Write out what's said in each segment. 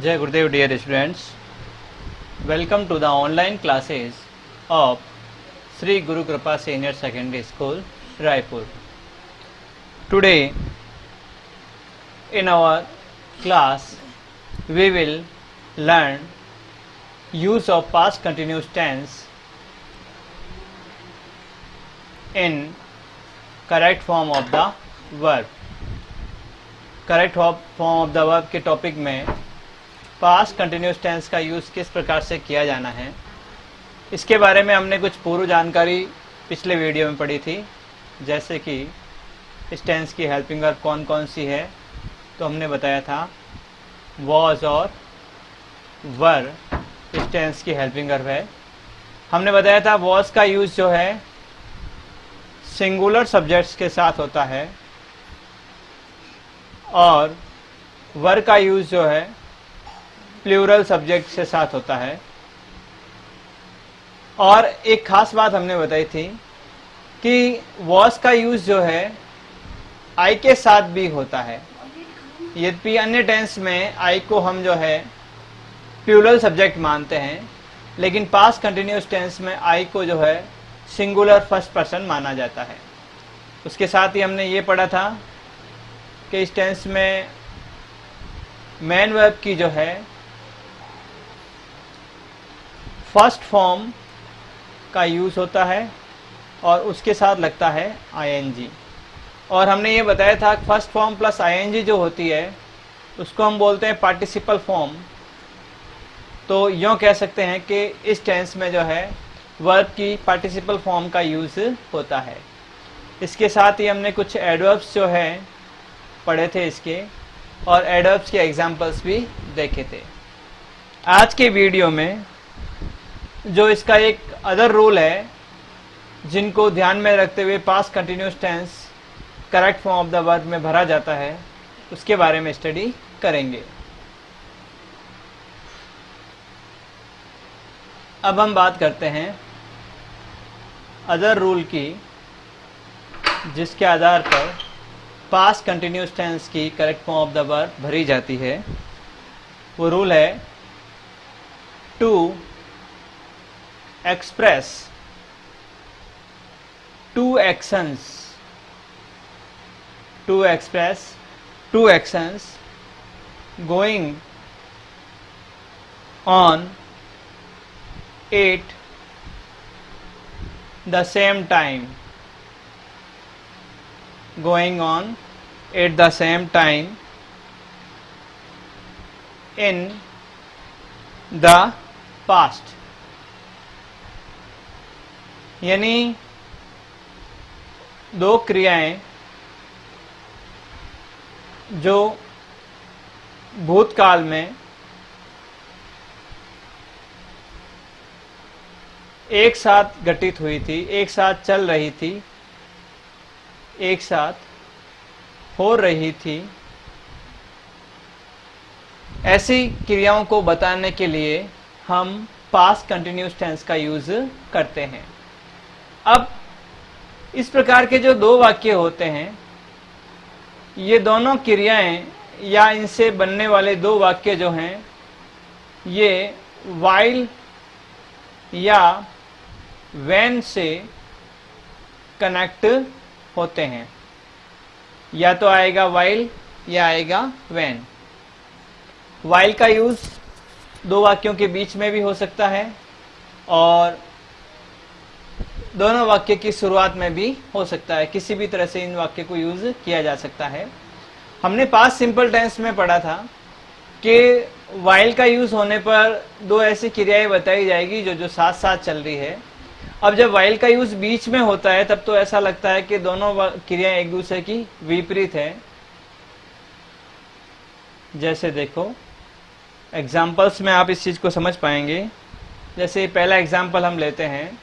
Jai Gurudev, dear students. Welcome to the online classes of Sri Guru Kripa Senior Secondary School, Raipur. Today, in our class, we will learn use of past continuous tense in correct form of the verb. Correct form of the verb के topic में past continuous tense का use किस प्रकार से किया जाना है, इसके बारे में हमने कुछ पूर्व जानकारी पिछले वीडियो में पढ़ी थी। जैसे कि इस टेंस की हेल्पिंग वर्ब कौन कौन सी है, तो हमने बताया था वॉज और वर इस टेंस की हेल्पिंग वर्ब है। हमने बताया था वॉज का यूज़ जो है सिंगुलर सब्जेक्ट्स के साथ होता है और वर का यूज़ जो है प्लूरल सब्जेक्ट के साथ होता है। और एक खास बात हमने बताई थी कि वॉज का यूज़ जो है आई के साथ भी होता है। यद्यपि अन्य टेंस में आई को हम जो है प्लूरल सब्जेक्ट मानते हैं, लेकिन पास्ट कंटिन्यूस टेंस में आई को जो है सिंगुलर फर्स्ट पर्सन माना जाता है। उसके साथ ही हमने ये पढ़ा था कि इस टेंस में मेन वर्ब की जो है फर्स्ट फॉर्म का यूज़ होता है और उसके साथ लगता है आईएनजी। और हमने ये बताया था कि फर्स्ट फॉर्म प्लस आईएनजी जो होती है उसको हम बोलते हैं पार्टिसिपल फॉर्म। तो यूँ कह सकते हैं कि इस टेंस में जो है वर्ब की पार्टिसिपल फॉर्म का यूज़ होता है। इसके साथ ही हमने कुछ एडवर्ब्स जो है पढ़े थे इसके, और एडवर्ब्स के एग्जाम्पल्स भी देखे थे। आज के वीडियो में जो इसका एक अदर रूल है जिनको ध्यान में रखते हुए past continuous tense correct form of the verb में भरा जाता है, उसके बारे में स्टडी करेंगे। अब हम बात करते हैं अदर रूल की, जिसके आधार पर पास्ट कंटिन्यूस टेंस की correct form of the verb भरी जाती है। वो रूल है to express two actions going on at the same time going on at the same time in the past। यानी दो क्रियाएं जो भूतकाल में एक साथ घटित हुई थी, एक साथ चल रही थी, एक साथ हो रही थी, ऐसी क्रियाओं को बताने के लिए हम पास्ट कंटिन्यूस टेंस का यूज करते हैं। अब इस प्रकार के जो दो वाक्य होते हैं, ये दोनों क्रियाएं या इनसे बनने वाले दो वाक्य जो हैं, ये व्हाइल या व्हेन से कनेक्ट होते हैं। या तो आएगा व्हाइल या आएगा व्हेन। व्हाइल का यूज दो वाक्यों के बीच में भी हो सकता है और दोनों वाक्य की शुरुआत में भी हो सकता है। किसी भी तरह से इन वाक्य को यूज किया जा सकता है। हमने पास्ट सिंपल टेंस में पढ़ा था कि व्हाइल का यूज होने पर दो ऐसी क्रियाएं बताई जाएगी जो साथ साथ चल रही है। अब जब व्हाइल का यूज बीच में होता है तब तो ऐसा लगता है कि दोनों क्रियाएं एक दूसरे की विपरीत है। जैसे देखो एग्जाम्पल्स में आप इस चीज को समझ पाएंगे। जैसे पहला एग्जाम्पल हम लेते हैं,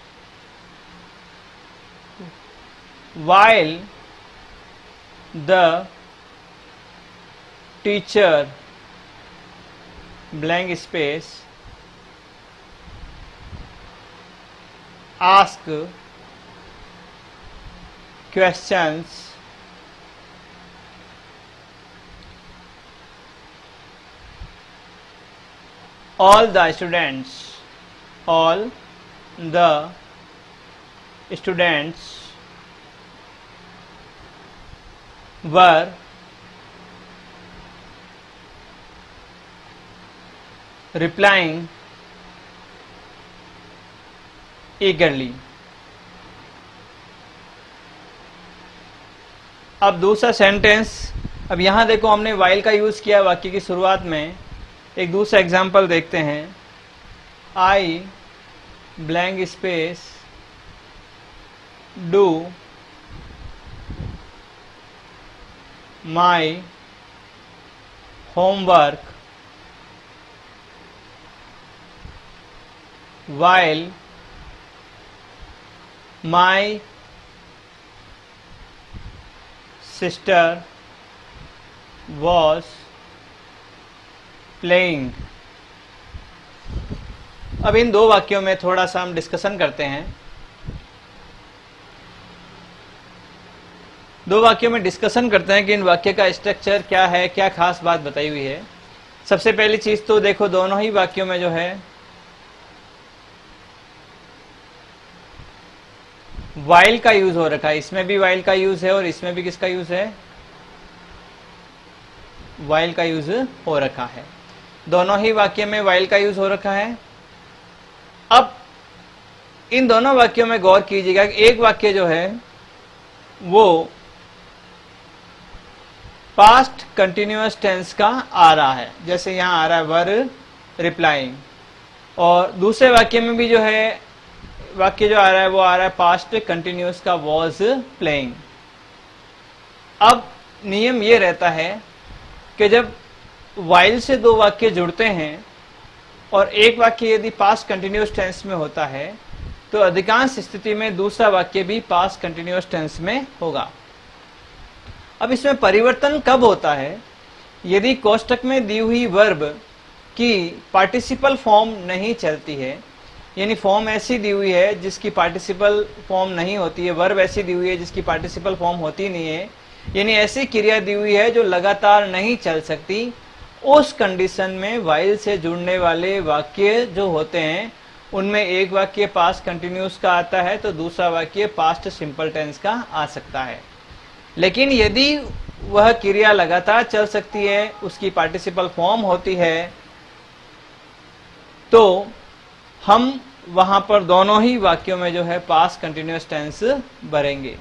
while the teacher blank space ask questions all the students were replying eagerly। अब दूसरा सेंटेंस, अब यहां देखो हमने while का यूज किया वाक्य की शुरुआत में। एक दूसरा एग्जाम्पल देखते हैं। I blank space do my homework while my sister was playing। अब इन दो वाक्यों में थोड़ा सा हम डिस्कशन करते हैं। दो वाक्यों में डिस्कशन करते हैं कि इन वाक्य का स्ट्रक्चर क्या है, क्या खास बात बताई हुई है। सबसे पहली चीज तो देखो दोनों ही वाक्यों में जो है वाइल का यूज हो रखा है। इसमें भी वाइल का यूज है और इसमें भी किसका यूज है, वाइल का यूज हो रखा है। दोनों ही वाक्य में वाइल का यूज हो रखा है। अब इन दोनों वाक्यों में गौर कीजिएगा कि एक वाक्य जो है वो पास्ट कंटिन्यूअस टेंस का आ रहा है, जैसे यहां आ रहा है वर रिप्लाइंग, और दूसरे वाक्य में भी जो है वाक्य जो आ रहा है वो आ रहा है पास्ट कंटिन्यूअस का वॉज प्लेइंग। अब नियम ये रहता है कि जब वाइल से दो वाक्य जुड़ते हैं और एक वाक्य यदि पास्ट कंटिन्यूअस टेंस में होता है तो अधिकांश स्थिति में दूसरा वाक्य भी पास्ट कंटिन्यूअस टेंस में होगा। अब इसमें परिवर्तन कब होता है, यदि कोष्ठक में दी हुई वर्ब की पार्टिसिपल फॉर्म नहीं चलती है, यानी फॉर्म ऐसी दी हुई है जिसकी पार्टिसिपल फॉर्म नहीं होती है, वर्ब ऐसी दी हुई है जिसकी पार्टिसिपल फॉर्म होती नहीं है, यानी ऐसी क्रिया दी हुई है जो लगातार नहीं चल सकती, उस कंडीशन में वाइल से जुड़ने वाले वाक्य जो होते हैं उनमें एक वाक्य पास्ट कंटिन्यूअस का आता है तो दूसरा वाक्य पास्ट सिंपल टेंस का आ सकता है। लेकिन यदि वह क्रिया लगातार चल सकती है, उसकी पार्टिसिपल फॉर्म होती है, तो हम वहां पर दोनों ही वाक्यों में जो है पास्ट कंटिन्यूअस टेंस भरेंगे।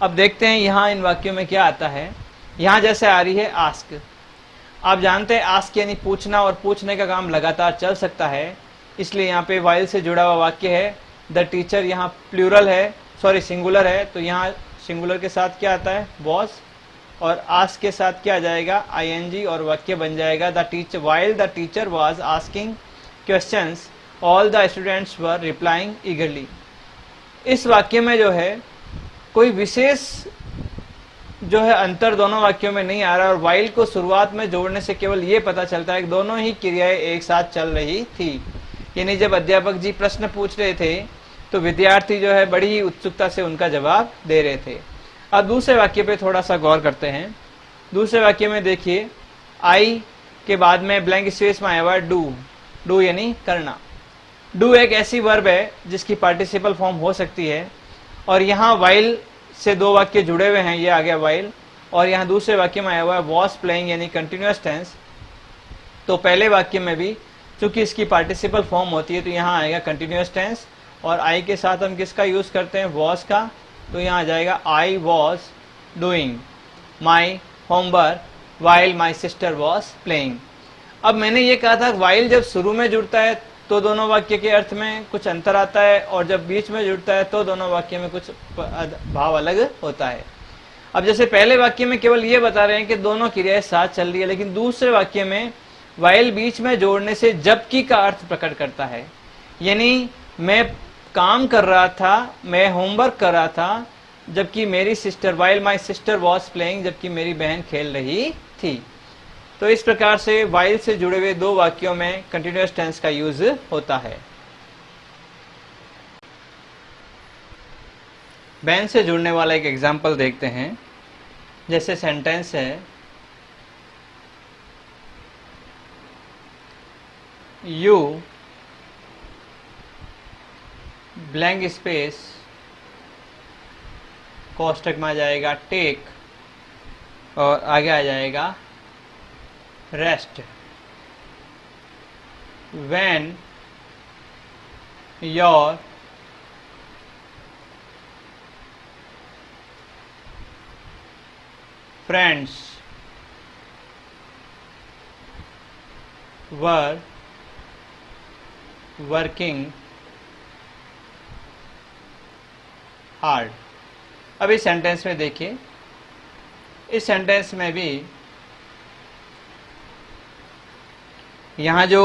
अब देखते हैं यहां इन वाक्यों में क्या आता है। यहां जैसे आ रही है आस्क, आप जानते हैं आस्क यानी पूछना, और पूछने का काम लगातार चल सकता है, इसलिए यहाँ पे वाइल से जुड़ा हुआ वाक्य है। द टीचर यहाँ प्लूरल है, सॉरी सिंगुलर है, तो यहाँ सिंगुलर के साथ क्या आता है वॉज, और आस्क के साथ क्या आ जाएगा आईएनजी, और वाक्य बन जाएगा the teacher while the teacher was asking questions all the students were replying ईगरली। इस वाक्य में जो है कोई विशेष जो है अंतर दोनों वाक्यों में नहीं आ रहा, और वाइल को शुरुआत में जोड़ने से केवल ये पता चलता है कि दोनों ही क्रियाएं एक साथ चल रही थी। यानी जब अध्यापक जी प्रश्न पूछ रहे थे तो विद्यार्थी जो है बड़ी ही उत्सुकता से उनका जवाब दे रहे थे। अब दूसरे वाक्य पे थोड़ा सा गौर करते हैं। दूसरे वाक्य में देखिए आई के बाद में ब्लैंक स्पेस में आया हुआ डू, डू यानी करना। डू एक ऐसी वर्ब है जिसकी पार्टिसिपल फॉर्म हो सकती है, और यहाँ वाइल से दो वाक्य जुड़े हुए हैं, ये आ गया वाइल, और यहाँ दूसरे वाक्य में आया हुआ है वॉज प्लेइंग यानी कंटिन्यूअस टेंस। तो पहले वाक्य में भी चूंकि इसकी पार्टिसिपल फॉर्म होती है तो यहाँ आएगा कंटिन्यूअस टेंस, और आई के साथ हम किसका यूज करते हैं वॉज का, तो यहाँ आ जाएगा I was doing my homework while my sister was playing. अब मैंने ये कहा था वाइल जब शुरू में जुड़ता है तो दोनों वाक्य के अर्थ में कुछ अंतर आता है, और जब बीच में जुड़ता है तो दोनों वाक्य में कुछ भाव अलग होता है। अब जैसे पहले वाक्य में केवल ये बता रहे हैं कि दोनों क्रियाएं साथ चल रही है, लेकिन दूसरे वाक्य में वाइल बीच में जोड़ने से जबकि का अर्थ प्रकट करता है। यानी मैं काम कर रहा था, मैं होमवर्क कर रहा था, जबकि मेरी sister while my sister was playing, जबकि मेरी बहन खेल रही थी। तो इस प्रकार से वाइल से जुड़े हुए दो वाक्यों में कंटिन्यूअस टेंस का यूज होता है। बहन से जुड़ने वाला एक एग्जाम्पल देखते हैं। जैसे सेंटेंस है यू ब्लैंक स्पेस कोष्टक में आ जाएगा टेक और आगे आ जाएगा rest. When your friends were working hard. अब इस सेंटेंस में देखिए, इस सेंटेंस में भी यहाँ जो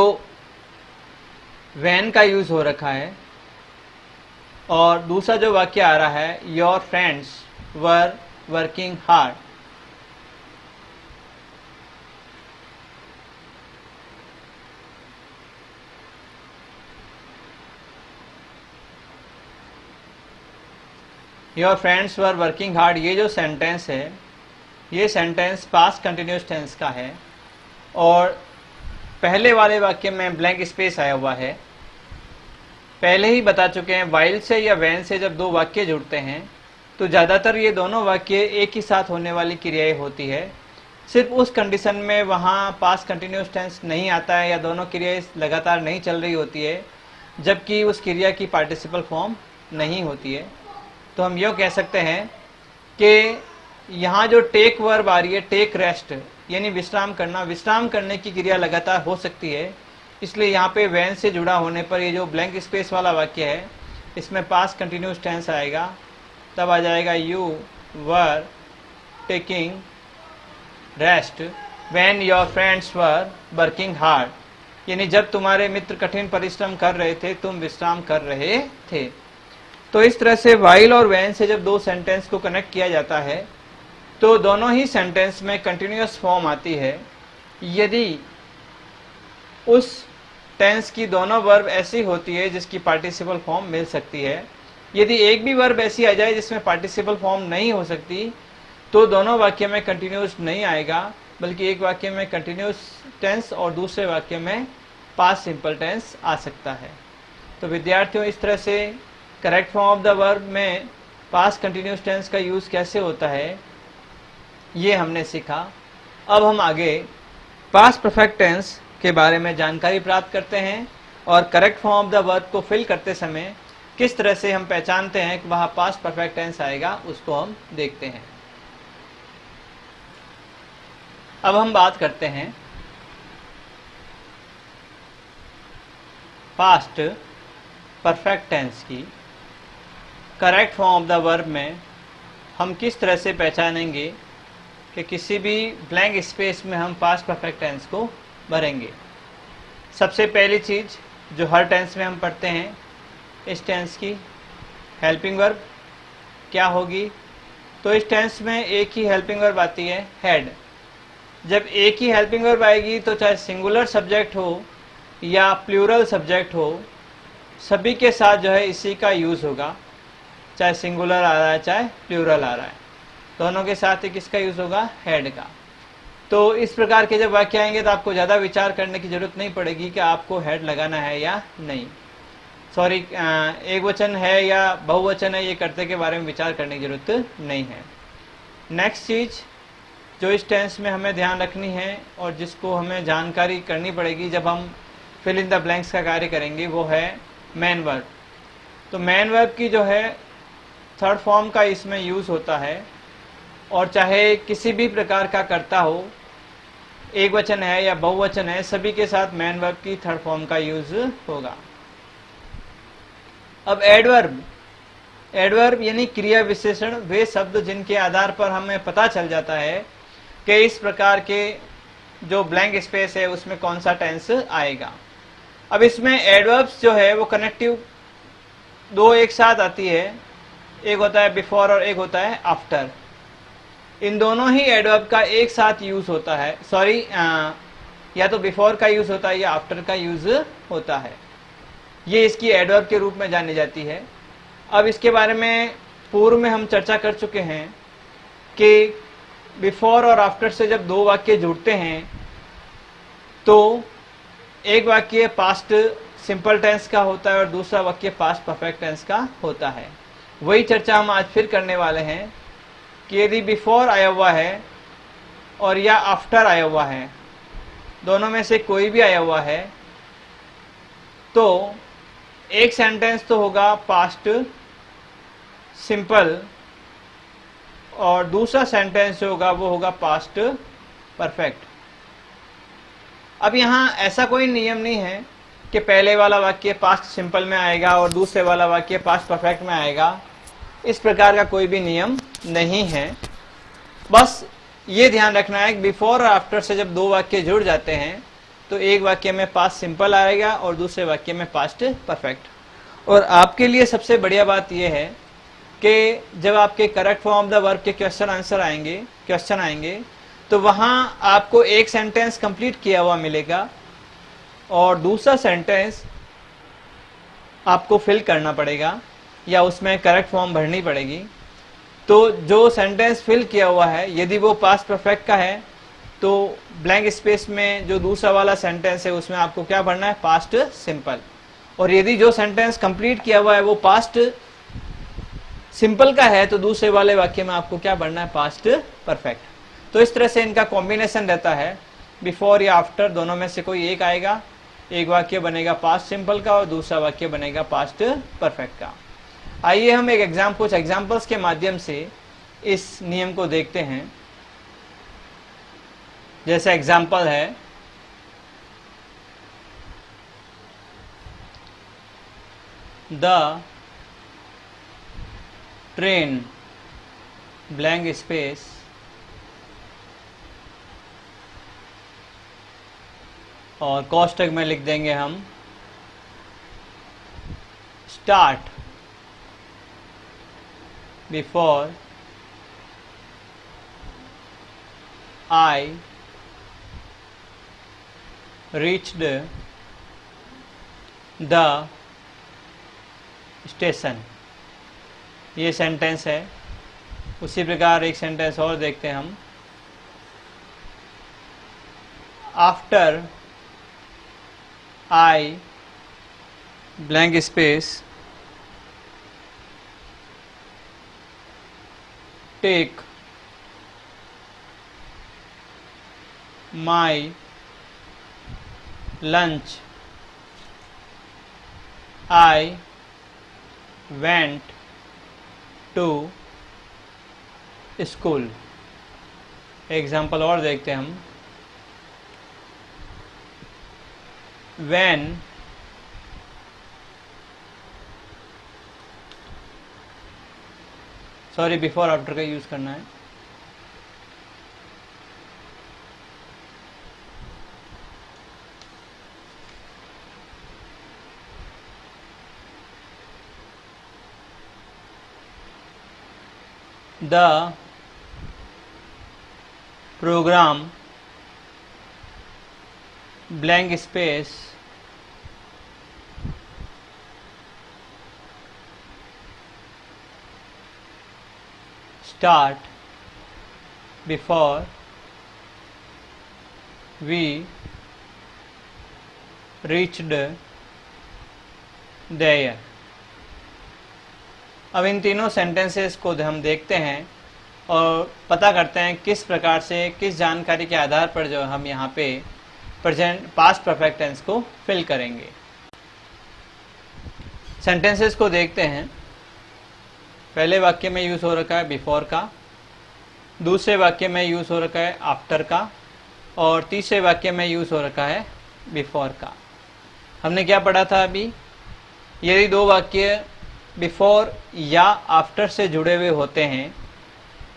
व्हेन का यूज हो रखा है और दूसरा जो वाक्य आ रहा है your friends were working hard. Your friends were working hard, ये जो सेंटेंस है ये सेंटेंस पास्ट कंटिन्यूस टेंस का है और पहले वाले वाक्य में ब्लैंक स्पेस आया हुआ है। पहले ही बता चुके हैं वाइल से या व्हेन से जब दो वाक्य जुड़ते हैं तो ज़्यादातर ये दोनों वाक्य एक ही साथ होने वाली क्रियाएं होती है। सिर्फ उस कंडीशन में वहाँ पास्ट कंटिन्यूस टेंस नहीं आता है या दोनों क्रियाएं लगातार नहीं चल रही होती है जबकि उस क्रिया की पार्टिसिपल फॉर्म नहीं होती है। तो हम यह कह सकते हैं कि यहाँ जो टेक वर्ब आ रही है टेक रेस्ट यानी विश्राम करना, विश्राम करने की क्रिया लगातार हो सकती है, इसलिए यहाँ पे व्हेन से जुड़ा होने पर ये जो ब्लैंक स्पेस वाला वाक्य है इसमें पास्ट कंटिन्यूस टेंस आएगा। तब आ जाएगा you were taking rest when your friends were working hard, यानी जब तुम्हारे मित्र कठिन परिश्रम कर रहे थे तुम विश्राम कर रहे थे। तो इस तरह से वाइल और व्हेन से जब दो सेंटेंस को कनेक्ट किया जाता है तो दोनों ही सेंटेंस में कंटिन्यूअस फॉर्म आती है यदि उस टेंस की दोनों वर्ब ऐसी होती है जिसकी पार्टिसिपल फॉर्म मिल सकती है। यदि एक भी वर्ब ऐसी आ जाए जिसमें पार्टिसिपल फॉर्म नहीं हो सकती तो दोनों वाक्य में कंटिन्यूअस नहीं आएगा, बल्कि एक वाक्य में कंटिन्यूअस टेंस और दूसरे वाक्य में पास्ट सिंपल टेंस आ सकता है। तो विद्यार्थियों, इस तरह से correct form of the verb में पास्ट कंटिन्यूअस टेंस का यूज़ कैसे होता है ये हमने सीखा। अब हम आगे पास्ट परफेक्ट टेंस के बारे में जानकारी प्राप्त करते हैं और correct form of the verb को फिल करते समय किस तरह से हम पहचानते हैं कि वहाँ पास्ट परफेक्ट टेंस आएगा उसको हम देखते हैं। अब हम बात करते हैं पास्ट परफेक्ट टेंस की। Correct form of the verb में हम किस तरह से पहचानेंगे कि किसी भी ब्लैंक स्पेस में हम पास्ट परफेक्ट टेंस को भरेंगे। सबसे पहली चीज़ जो हर टेंस में हम पढ़ते हैं, इस टेंस की हेल्पिंग वर्ब क्या होगी। तो इस टेंस में एक ही हेल्पिंग वर्ब आती है हैड। जब एक ही हेल्पिंग वर्ब आएगी तो चाहे सिंगुलर सब्जेक्ट हो या प्लूरल सब्जेक्ट हो, सभी के साथ जो है इसी का यूज़ होगा, चाहे सिंगुलर आ रहा है चाहे प्लूरल आ रहा है, दोनों के साथ ही किसका यूज़ होगा, हेड का। तो इस प्रकार के जब वाक्य आएंगे तो आपको ज़्यादा विचार करने की जरूरत नहीं पड़ेगी कि आपको हेड लगाना है या नहीं। सॉरी, एक वचन है या बहुवचन है ये करते के बारे में विचार करने की जरूरत नहीं है। नेक्स्ट चीज़ जो इस टेंस में हमें ध्यान रखनी है और जिसको हमें जानकारी करनी पड़ेगी जब हम फिल इन द ब्लैंक्स का कार्य करेंगे वो है मेन वर्ब। तो मेन वर्ब की जो है थर्ड फॉर्म का इसमें यूज़ होता है और चाहे किसी भी प्रकार का कर्ता हो, एक वचन है या बहुवचन है, सभी के साथ मेन वर्ब की थर्ड फॉर्म का यूज़ होगा। अब एडवर्ब, एडवर्ब यानी क्रिया विशेषण, वे शब्द जिनके आधार पर हमें पता चल जाता है कि इस प्रकार के जो ब्लैंक स्पेस है उसमें कौन सा टेंस आएगा। अब इसमें एडवर्ब्स जो है वो कनेक्टिव दो एक साथ आती है, एक होता है बिफोर और एक होता है आफ्टर। इन दोनों ही एडवर्ब का एक साथ यूज़ होता है, सॉरी या तो बिफोर का यूज़ होता है या आफ्टर का यूज़ होता है। ये इसकी एडवर्ब के रूप में जानी जाती है। अब इसके बारे में पूर्व में हम चर्चा कर चुके हैं कि बिफोर और आफ्टर से जब दो वाक्य जुड़ते हैं तो एक वाक्य पास्ट सिंपल टेंस का होता है और दूसरा वाक्य पास्ट परफेक्ट टेंस का होता है। वही चर्चा हम आज फिर करने वाले हैं कि यदि बिफोर आया हुआ है और या आफ्टर आया हुआ है, दोनों में से कोई भी आया हुआ है, तो एक सेंटेंस तो होगा पास्ट सिंपल और दूसरा सेंटेंस जो होगा वो होगा पास्ट परफेक्ट। अब यहाँ ऐसा कोई नियम नहीं है कि पहले वाला वाक्य पास्ट सिंपल में आएगा और दूसरे वाला वाक्य पास्ट परफेक्ट में आएगा। इस प्रकार का कोई भी नियम नहीं है। बस ये ध्यान रखना है कि बिफोर और आफ्टर से जब दो वाक्य जुड़ जाते हैं तो एक वाक्य में पास्ट सिंपल आएगा और दूसरे वाक्य में पास्ट परफेक्ट। और आपके लिए सबसे बढ़िया बात यह है कि जब आपके correct form of the verb के क्वेश्चन आएंगे तो वहां आपको एक सेंटेंस कंप्लीट किया हुआ मिलेगा और दूसरा सेंटेंस आपको फिल करना पड़ेगा या उसमें करेक्ट फॉर्म भरनी पड़ेगी। तो जो सेंटेंस फिल किया हुआ है यदि वो पास्ट परफेक्ट का है तो ब्लैंक स्पेस में जो दूसरा वाला सेंटेंस है उसमें आपको क्या भरना है, पास्ट सिंपल। और यदि जो सेंटेंस कंप्लीट किया हुआ है वो पास्ट सिंपल का है तो दूसरे वाले वाक्य में आपको क्या भरना है, पास्ट परफेक्ट। तो इस तरह से इनका कॉम्बिनेशन रहता है, बिफोर या आफ्टर दोनों में से कोई एक आएगा, एक वाक्य बनेगा पास्ट सिंपल का और दूसरा वाक्य बनेगा पास्ट परफेक्ट का। आइए हम कुछ एग्जाम्पल्स के माध्यम से इस नियम को देखते हैं। जैसे एग्जाम्पल है, द ट्रेन ब्लैंक स्पेस और कोष्टक में लिख देंगे हम start before I reached the station. ये सेंटेंस है। उसी प्रकार एक सेंटेंस और देखते हैं हम, after I blank space take my lunch I went to school. Example और देखते हैं हम, when सॉरी बिफोर आफ्टर का यूज करना है। The program blank space start before we reached there। अब इन तीनों सेंटेंसेस को हम देखते हैं और पता करते हैं किस प्रकार से, किस जानकारी के आधार पर जो हम यहाँ पे प्रेजेंट पास्ट परफेक्ट टेंस को फिल करेंगे। सेंटेंसेस को देखते हैं। पहले वाक्य में यूज़ हो रखा है बिफोर का, दूसरे वाक्य में यूज़ हो रखा है आफ्टर का और तीसरे वाक्य में यूज़ हो रखा है बिफोर का। हमने क्या पढ़ा था अभी, यदि दो वाक्य बिफोर या आफ्टर से जुड़े हुए होते हैं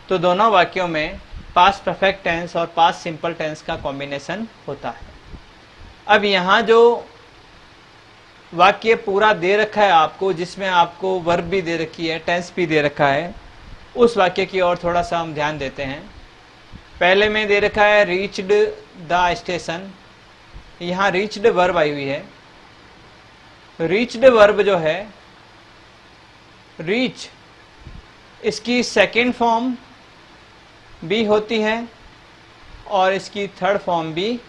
तो दोनों वाक्यों में पास्ट परफेक्ट टेंस और पास्ट सिंपल टेंस का कॉम्बिनेशन होता है। अब यहाँ जो वाक्य पूरा दे रखा है आपको, जिसमें आपको वर्ब भी दे रखी है, टेंस भी दे रखा है, उस वाक्य की ओर थोड़ा सा हम ध्यान देते हैं। पहले में दे रखा है रीच्ड द स्टेशन। यहाँ रीच्ड वर्ब आई हुई है। रीच्ड वर्ब जो है, रीच, इसकी सेकेंड फॉर्म भी होती है और इसकी थर्ड फॉर्म भी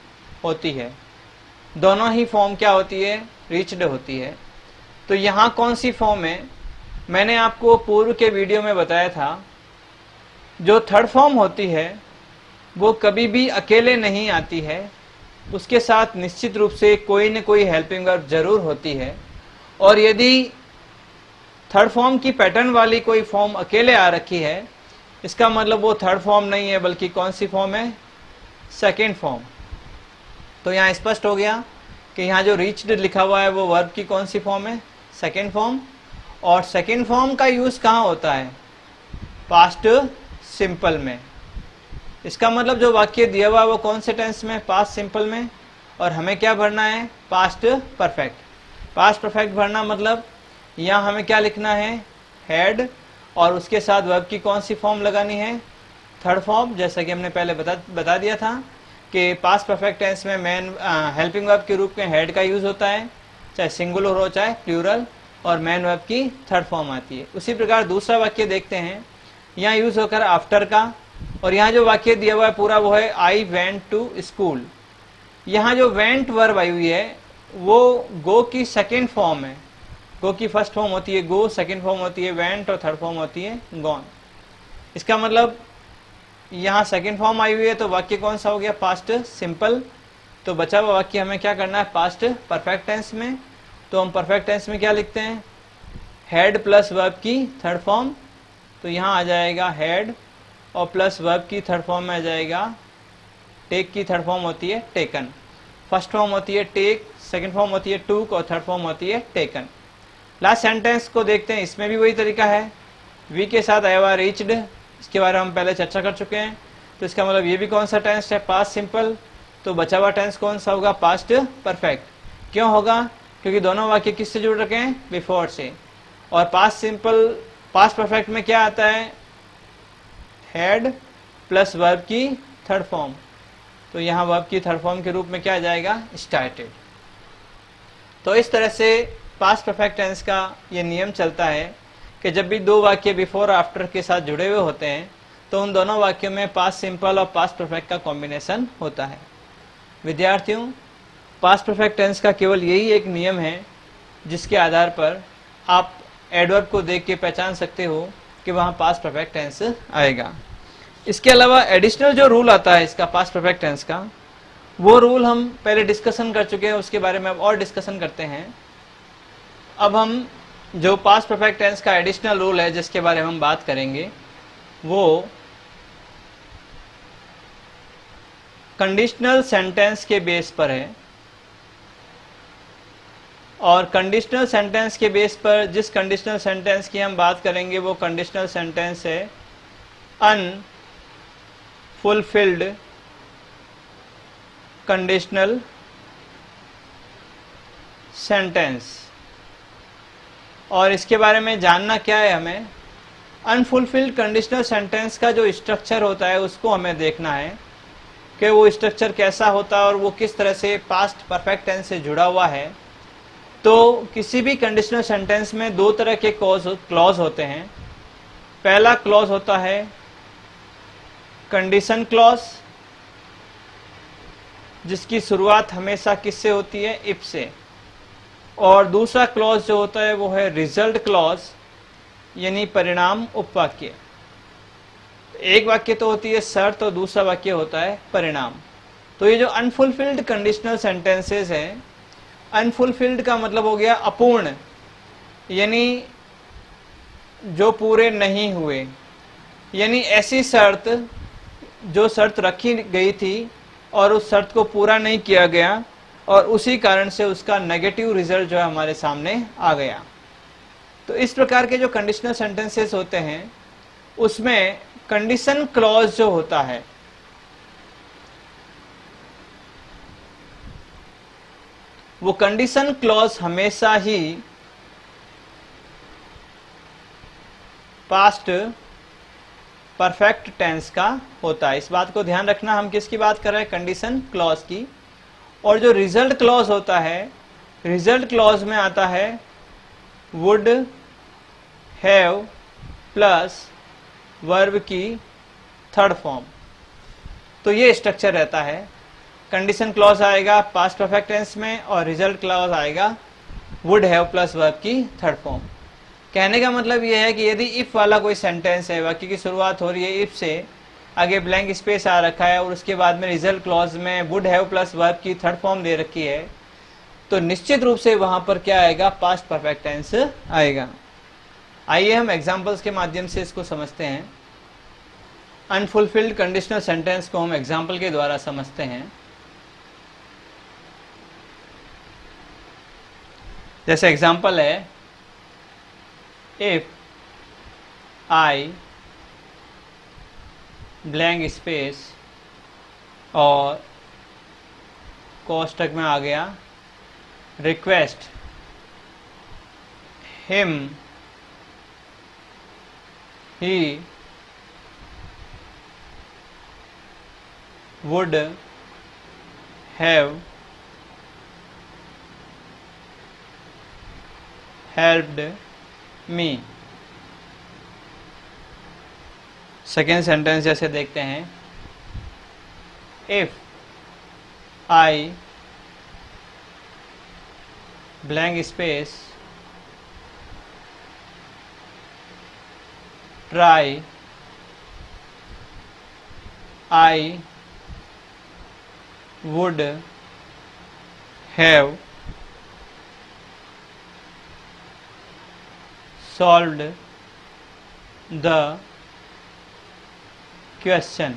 होती है। दोनों ही फॉर्म क्या होती है, रीच्ड होती है। तो यहाँ कौन सी फॉर्म है, मैंने आपको पूर्व के वीडियो में बताया था, जो थर्ड फॉर्म होती है वो कभी भी अकेले नहीं आती है, उसके साथ निश्चित रूप से कोई न कोई हेल्पिंग वर्ब जरूर होती है। और यदि थर्ड फॉर्म की पैटर्न वाली कोई फॉर्म अकेले आ रखी है, इसका मतलब वो थर्ड फॉर्म नहीं है, बल्कि कौन सी फॉर्म है, सेकेंड फॉर्म। तो यहाँ स्पष्ट हो गया कि यहाँ जो रीच्ड लिखा हुआ है वो वर्ब की कौन सी फॉर्म है, सेकेंड फॉर्म। और सेकेंड फॉर्म का यूज कहाँ होता है, पास्ट सिंपल में। इसका मतलब जो वाक्य दिया हुआ है वो कौन से टेंस में, पास्ट सिंपल में। और हमें क्या भरना है, पास्ट परफेक्ट। पास्ट परफेक्ट भरना मतलब यहाँ हमें क्या लिखना है, हैड, और उसके साथ वर्ब की कौन सी फॉर्म लगानी है, थर्ड फॉर्म। जैसा कि हमने पहले बता दिया था कि पास्ट परफेक्ट टेंस में मैन हेल्पिंग वर्ब के रूप में हैड का यूज होता है, चाहे सिंगुलर हो चाहे प्लूरल, और मैन वर्ब की थर्ड फॉर्म आती है। उसी प्रकार दूसरा वाक्य देखते हैं, यहाँ यूज होकर आफ्टर का। और यहाँ जो वाक्य दिया हुआ है पूरा वो है आई वेंट टू स्कूल। यहाँ जो वेंट वर्ब आई हुई है वो गो की सेकेंड फॉर्म है। गो की फर्स्ट फॉर्म होती है गो, सेकेंड फॉर्म होती है वेंट, और थर्ड फॉर्म होती है गॉन। इसका मतलब यहाँ सेकेंड फॉर्म आई हुई है तो वाक्य कौन सा हो गया, पास्ट सिंपल। तो बचा हुआ वाक्य हमें क्या करना है, पास्ट परफेक्ट टेंस में। तो हम परफेक्ट टेंस में क्या लिखते हैं, हैड प्लस वर्ब की थर्ड फॉर्म। तो यहाँ आ जाएगा हैड, और प्लस वर्ब की थर्ड फॉर्म में आ जाएगा टेक की थर्ड फॉर्म होती है टेकन। फर्स्ट फॉर्म होती है टेक, सेकंड फॉर्म होती है टूक, और थर्ड फॉर्म होती है टेकन। लास्ट सेंटेंस को देखते हैं, इसमें भी वही तरीका है, वी के साथ आया हुआ रीच्ड, इसके बारे में हम पहले चर्चा कर चुके हैं। तो इसका मतलब ये भी कौन सा टेंस है, पास्ट सिंपल। तो बचा हुआ टेंस कौन सा होगा, पास्ट परफेक्ट। क्यों होगा, क्योंकि दोनों वाक्य किससे जुड़ रखे हैं, बिफोर से। और पास्ट सिंपल, पास्ट परफेक्ट में क्या आता है, हैड प्लस वर्ब की थर्ड फॉर्म। तो यहाँ वर्ब की थर्ड फॉर्म के रूप में क्या आ जाएगा, स्टार्टेड। तो इस तरह से पास्ट परफेक्ट टेंस का ये नियम चलता है कि जब भी दो वाक्य बिफोर आफ्टर के साथ जुड़े हुए होते हैं तो उन दोनों वाक्यों में पास्ट सिंपल और पास्ट परफेक्ट का कॉम्बिनेशन होता है। विद्यार्थियों, पास्ट परफेक्ट टेंस का केवल यही एक नियम है जिसके आधार पर आप एडवर्ब को देख के पहचान सकते हो कि वहाँ पास्ट परफेक्ट टेंस आएगा। इसके अलावा एडिशनल जो रूल आता है इसका पास्ट परफेक्ट टेंस का, वो रूल हम पहले डिस्कशन कर चुके हैं, उसके बारे में अब और डिस्कशन करते हैं। अब हम जो पास्ट परफेक्ट टेंस का एडिशनल रूल है जिसके बारे में हम बात करेंगे वो कंडीशनल सेंटेंस के बेस पर है। और कंडीशनल सेंटेंस के बेस पर जिस कंडीशनल सेंटेंस की हम बात करेंगे वो कंडीशनल सेंटेंस है अनफुलफिल्ड कंडीशनल सेंटेंस। और इसके बारे में जानना क्या है, हमें अनफुलफिल्ड कंडीशनल सेंटेंस का जो स्ट्रक्चर होता है उसको हमें देखना है कि वो स्ट्रक्चर कैसा होता है और वो किस तरह से पास्ट परफेक्ट टेंस से जुड़ा हुआ है। तो किसी भी कंडीशनल सेंटेंस में दो तरह के क्लॉज होते हैं। पहला क्लॉज होता है कंडीशन क्लॉज, जिसकी शुरुआत हमेशा किससे होती है, इफ से। और दूसरा क्लॉज जो होता है वो है रिजल्ट क्लॉज, यानी परिणाम उपवाक्य। एक वाक्य तो होती है शर्त और दूसरा वाक्य होता है परिणाम। तो ये जो अनफुलफिल्ड कंडीशनल सेंटेंसेस हैं, अनफुलफिल्ड का मतलब हो गया अपूर्ण, यानी जो पूरे नहीं हुए, यानी ऐसी शर्त जो शर्त रखी गई थी और उस शर्त को पूरा नहीं किया गया और उसी कारण से उसका नेगेटिव रिजल्ट जो है हमारे सामने आ गया। तो इस प्रकार के जो कंडीशनल सेंटेंसेस होते हैं उसमें कंडीशन क्लॉज जो होता है वो कंडीशन क्लॉज हमेशा ही पास्ट परफेक्ट टेंस का होता है। इस बात को ध्यान रखना, हम किसकी बात कर रहे हैं, कंडीशन क्लॉज की। और जो रिजल्ट क्लॉज होता है, रिजल्ट क्लॉज में आता है वुड हैव प्लस वर्ब की थर्ड फॉर्म। तो ये स्ट्रक्चर रहता है। कंडीशन क्लॉज आएगा पास्ट परफेक्ट टेंस में और रिजल्ट क्लॉज आएगा वुड हैव प्लस वर्ब की थर्ड फॉर्म। कहने का मतलब यह है कि यदि इफ वाला कोई सेंटेंस है, वाक्य की शुरुआत हो रही है इफ से, आगे ब्लैंक स्पेस आ रखा है और उसके बाद में रिजल्ट क्लॉज में वुड हैव प्लस वर्ब की थर्ड फॉर्म दे रखी है, तो निश्चित रूप से वहां पर क्या आएगा, पास्ट परफेक्ट टेंस आएगा। आइए हम एग्जांपल्स के माध्यम से इसको समझते हैं। अनफुलफिल्ड कंडीशनल सेंटेंस को हम एग्जांपल के द्वारा समझते हैं। जैसे एग्जांपल है, इफ आई ब्लैंक स्पेस और कोष्टक में आ गया request him he would have helped me। Second sentence जैसे देखते हैं, if I blank space try I would have solved the question।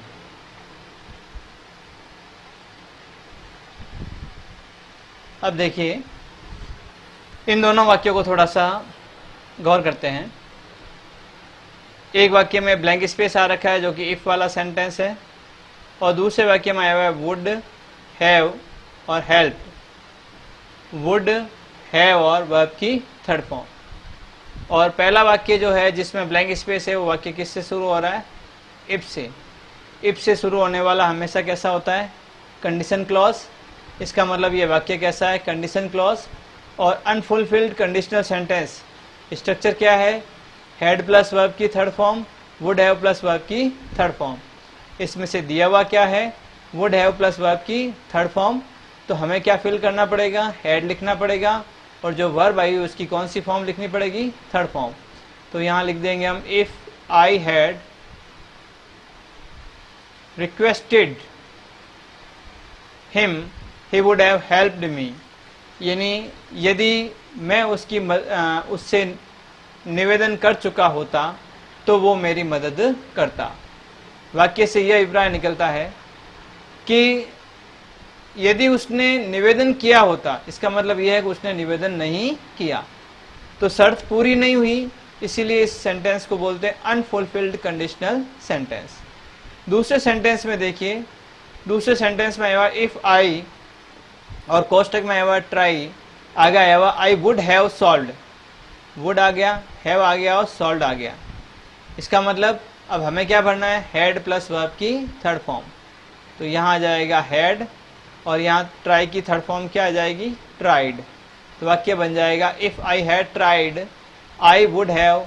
अब देखिए इन दोनों वाक्यों को थोड़ा सा गौर करते हैं। एक वाक्य में ब्लैंक स्पेस आ रखा है जो कि इफ वाला सेंटेंस है, और दूसरे वाक्य में आया हुआ है वुड हैव और हेल्प। वुड हैव और वर्ब की थर्ड फॉर्म। और पहला वाक्य जो है जिसमें ब्लैंक स्पेस है वो वाक्य किससे शुरू हो रहा है, इफ से। इफ से शुरू होने वाला हमेशा कैसा होता है, कंडीशन क्लॉज। इसका मतलब ये वाक्य कैसा है, कंडीशन क्लॉज। और अनफुलफिल्ड कंडीशनल सेंटेंस स्ट्रक्चर क्या है, हैड प्लस वर्ब की third form, would have plus verb की थर्ड फॉर्म। इसमें से दिया हुआ क्या है, वुड हैव प्लस वर्ब की थर्ड फॉर्म। तो हमें क्या फिल करना पड़ेगा, हैड लिखना पड़ेगा, और जो वर्ब आई उसकी कौन सी फॉर्म लिखनी पड़ेगी, थर्ड फॉर्म। तो यहाँ लिख देंगे हम, if I had requested him he would have helped me. यानी यदि मैं उससे निवेदन कर चुका होता तो वो मेरी मदद करता। वाक्य से यह अभिप्राय निकलता है कि यदि उसने निवेदन किया होता, इसका मतलब यह है कि उसने निवेदन नहीं किया, तो शर्त पूरी नहीं हुई, इसीलिए इस सेंटेंस को बोलते हैं अनफुलफिल्ड कंडीशनल सेंटेंस। दूसरे सेंटेंस में देखिए, दूसरे सेंटेंस में आया हुआ इफ आई और कोष्टक में आया हुआ ट्राई, आगे आया हुआ I would have solved. Would आ गया, हैव आ गया और सॉल्व्ड आ गया। इसका मतलब अब हमें क्या भरना है, हैड प्लस वर्ब की थर्ड फॉर्म। तो यहाँ आ जाएगा हैड, और यहाँ ट्राई की थर्ड फॉर्म क्या आ जाएगी, ट्राइड। तो वाक्य बन जाएगा if I had tried I would have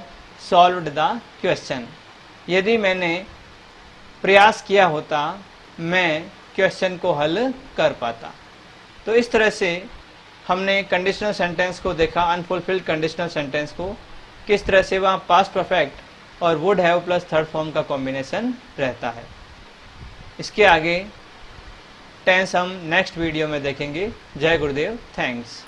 solved the question. यदि मैंने प्रयास किया होता मैं क्वेश्चन को हल कर पाता। तो इस तरह से हमने कंडीशनल सेंटेंस को देखा, अनफुलफिल्ड कंडीशनल सेंटेंस को, किस तरह से वहाँ पास्ट परफेक्ट और would have plus third form का कॉम्बिनेशन रहता है। इसके आगे टेंस हम नेक्स्ट वीडियो में देखेंगे। जय गुरुदेव, थैंक्स।